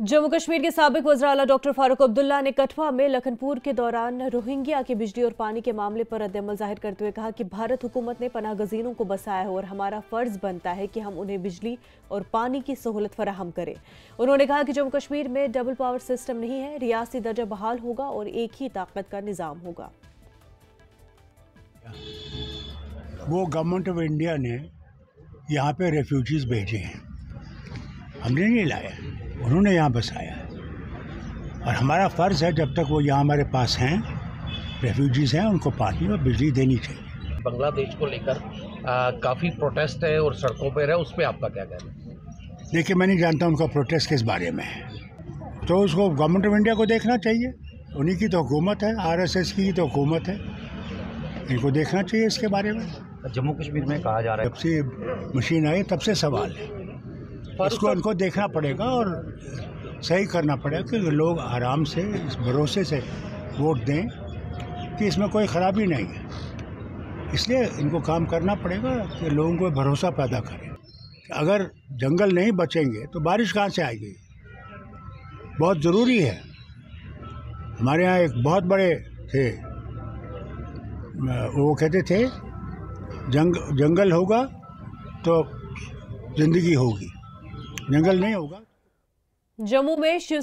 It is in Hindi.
जम्मू कश्मीर के साबिक वज़ीर आला डॉक्टर फारूक अब्दुल्ला ने कठवा में लखनपुर के दौरान रोहिंग्या की बिजली और पानी के मामले पर रद्द-ए-अमल जाहिर करते हुए कहा कि भारत हुकूमत ने पनाहगज़ीनों को बसाया है और हमारा फर्ज बनता है कि हम उन्हें बिजली और पानी की सहूलत फराहम करें। उन्होंने कहा कि जम्मू कश्मीर में डबल पावर सिस्टम नहीं है, रियासती दर्जा बहाल होगा और एक ही ताकत का निज़ाम होगा। वो गवर्नमेंट ऑफ इंडिया ने यहाँ पे रेफ्यूजीज भेजे हैं, हमने नहीं लाया, उन्होंने यहाँ बसाया है और हमारा फ़र्ज़ है जब तक वो यहाँ हमारे पास हैं, रेफ्यूजीज़ हैं, उनको पानी और बिजली देनी चाहिए। बांग्लादेश को लेकर काफ़ी प्रोटेस्ट है और सड़कों पर है, उस पर आपका क्या कहना है? देखिए, मैं नहीं जानता उनका प्रोटेस्ट किस बारे में है, तो उसको गवर्नमेंट ऑफ इंडिया को देखना चाहिए, उन्हीं की तो हुकूमत है, RSS की तो हुकूमत है, इनको देखना चाहिए इसके बारे में। जम्मू कश्मीर में कहा जा रहा है जब से मशीन आई तब से सवाल है, इसको उनको देखना पड़ेगा और सही करना पड़ेगा कि लोग आराम से इस भरोसे से वोट दें कि इसमें कोई ख़राबी नहीं है। इसलिए इनको काम करना पड़ेगा कि लोगों को भरोसा पैदा करें। अगर जंगल नहीं बचेंगे तो बारिश कहाँ से आएगी, बहुत ज़रूरी है। हमारे यहाँ एक बहुत बड़े थे, वो कहते थे जंगल होगा तो ज़िंदगी होगी, जंगल नहीं होगा। जम्मू में शिव